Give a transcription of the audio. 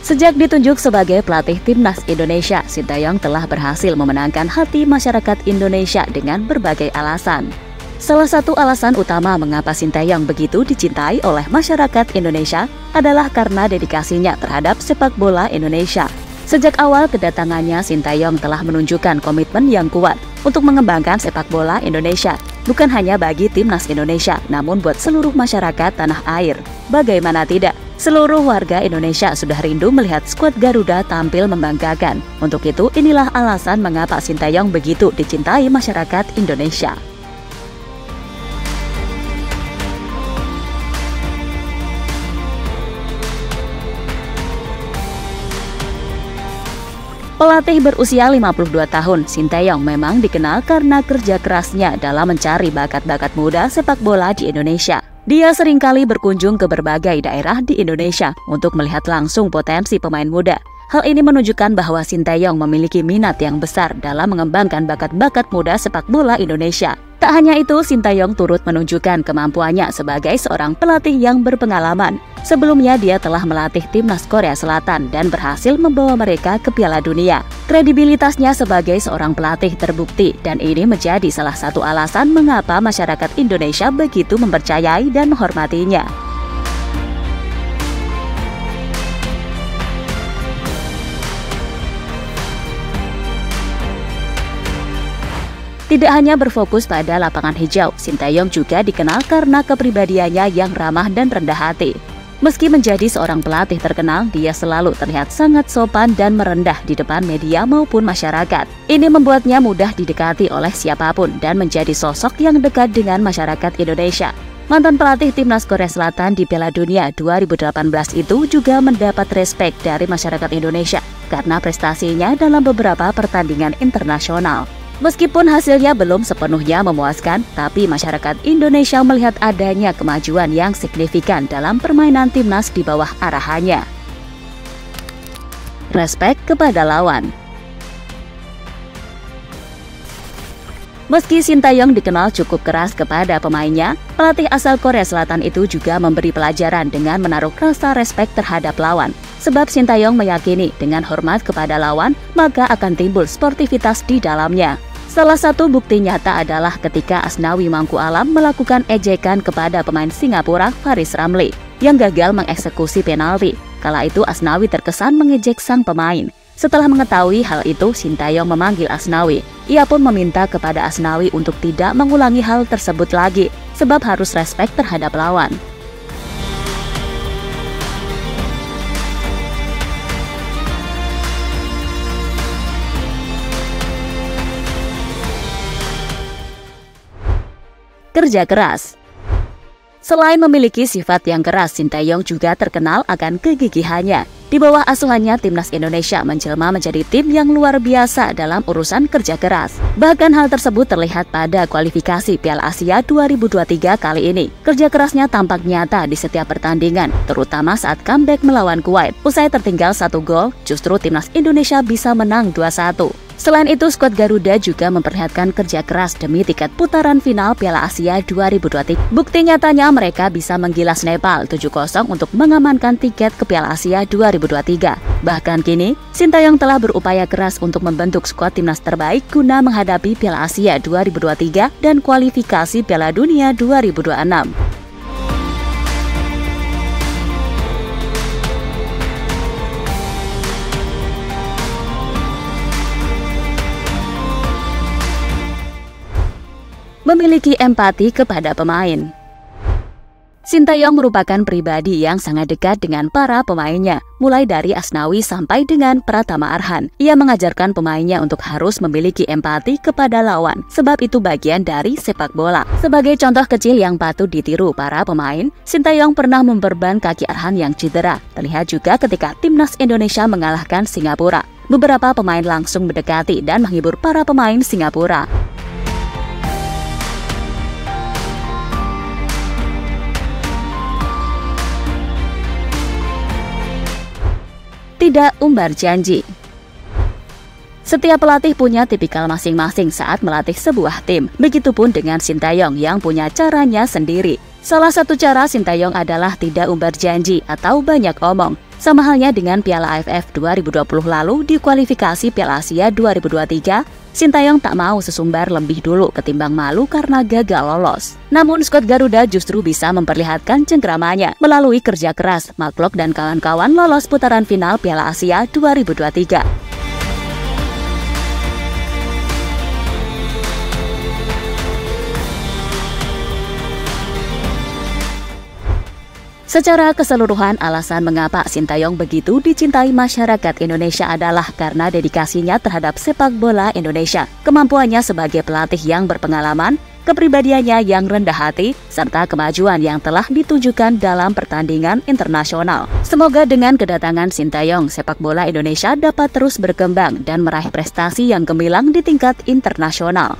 Sejak ditunjuk sebagai pelatih Timnas Indonesia, Sintayong telah berhasil memenangkan hati masyarakat Indonesia dengan berbagai alasan. Salah satu alasan utama mengapa Sintayong begitu dicintai oleh masyarakat Indonesia adalah karena dedikasinya terhadap sepak bola Indonesia. Sejak awal kedatangannya, Sintayong telah menunjukkan komitmen yang kuat untuk mengembangkan sepak bola Indonesia. Bukan hanya bagi Timnas Indonesia, namun buat seluruh masyarakat tanah air. Bagaimana tidak? Seluruh warga Indonesia sudah rindu melihat skuad Garuda tampil membanggakan. Untuk itu, inilah alasan mengapa Sintayong begitu dicintai masyarakat Indonesia. Pelatih berusia 52 tahun, Sintayong memang dikenal karena kerja kerasnya dalam mencari bakat-bakat muda sepak bola di Indonesia. Dia seringkali berkunjung ke berbagai daerah di Indonesia untuk melihat langsung potensi pemain muda. Hal ini menunjukkan bahwa Sintayong memiliki minat yang besar dalam mengembangkan bakat-bakat muda sepak bola Indonesia. Tak hanya itu, Sintayong turut menunjukkan kemampuannya sebagai seorang pelatih yang berpengalaman. Sebelumnya dia telah melatih Timnas Korea Selatan dan berhasil membawa mereka ke Piala Dunia. Kredibilitasnya sebagai seorang pelatih terbukti dan ini menjadi salah satu alasan mengapa masyarakat Indonesia begitu mempercayai dan menghormatinya. Tidak hanya berfokus pada lapangan hijau, Sintayong juga dikenal karena kepribadiannya yang ramah dan rendah hati. Meski menjadi seorang pelatih terkenal, dia selalu terlihat sangat sopan dan merendah di depan media maupun masyarakat. Ini membuatnya mudah didekati oleh siapapun dan menjadi sosok yang dekat dengan masyarakat Indonesia. Mantan pelatih Timnas Korea Selatan di Piala Dunia 2018 itu juga mendapat respek dari masyarakat Indonesia karena prestasinya dalam beberapa pertandingan internasional. Meskipun hasilnya belum sepenuhnya memuaskan, tapi masyarakat Indonesia melihat adanya kemajuan yang signifikan dalam permainan timnas di bawah arahannya. Respek kepada lawan. Meski Sintayong dikenal cukup keras kepada pemainnya, pelatih asal Korea Selatan itu juga memberi pelajaran dengan menaruh rasa respek terhadap lawan. Sebab Sintayong meyakini dengan hormat kepada lawan, maka akan timbul sportivitas di dalamnya. Salah satu bukti nyata adalah ketika Asnawi Mangku Alam melakukan ejekan kepada pemain Singapura Faris Ramli yang gagal mengeksekusi penalti. Kala itu Asnawi terkesan mengejek sang pemain. Setelah mengetahui hal itu, Sintayong memanggil Asnawi. Ia pun meminta kepada Asnawi untuk tidak mengulangi hal tersebut lagi, sebab harus respek terhadap lawan. Kerja keras. Selain memiliki sifat yang keras, Sintayong juga terkenal akan kegigihannya. Di bawah asuhannya, Timnas Indonesia menjelma menjadi tim yang luar biasa dalam urusan kerja keras. Bahkan hal tersebut terlihat pada kualifikasi Piala Asia 2023 kali ini. Kerja kerasnya tampak nyata di setiap pertandingan, terutama saat comeback melawan Kuwait. Usai tertinggal 1 gol, justru Timnas Indonesia bisa menang 2-1. Selain itu, skuad Garuda juga memperlihatkan kerja keras demi tiket putaran final Piala Asia 2023. Bukti nyatanya mereka bisa menggilas Nepal 7-0 untuk mengamankan tiket ke Piala Asia 2023. Bahkan kini, Sintayong telah berupaya keras untuk membentuk skuad timnas terbaik guna menghadapi Piala Asia 2023 dan kualifikasi Piala Dunia 2026. Memiliki empati kepada pemain. Sintayong merupakan pribadi yang sangat dekat dengan para pemainnya, mulai dari Asnawi sampai dengan Pratama Arhan. Ia mengajarkan pemainnya untuk harus memiliki empati kepada lawan, sebab itu bagian dari sepak bola. Sebagai contoh kecil yang patut ditiru para pemain, Sintayong pernah memperban kaki Arhan yang cedera. Terlihat juga ketika Timnas Indonesia mengalahkan Singapura. Beberapa pemain langsung mendekati dan menghibur para pemain Singapura. Tidak umbar janji. Setiap pelatih punya tipikal masing-masing saat melatih sebuah tim. Begitupun dengan Sintayong yang punya caranya sendiri. Salah satu cara Sintayong adalah tidak umbar janji atau banyak omong. Sama halnya dengan Piala AFF 2020 lalu di kualifikasi Piala Asia 2023, Sintayong tak mau sesumbar lebih dulu ketimbang malu karena gagal lolos. Namun skuad Garuda justru bisa memperlihatkan cengkeramannya melalui kerja keras. Mark Klok dan kawan-kawan lolos putaran final Piala Asia 2023. Secara keseluruhan, alasan mengapa Sintayong begitu dicintai masyarakat Indonesia adalah karena dedikasinya terhadap sepak bola Indonesia, kemampuannya sebagai pelatih yang berpengalaman, kepribadiannya yang rendah hati, serta kemajuan yang telah ditunjukkan dalam pertandingan internasional. Semoga dengan kedatangan Sintayong, sepak bola Indonesia dapat terus berkembang dan meraih prestasi yang gemilang di tingkat internasional.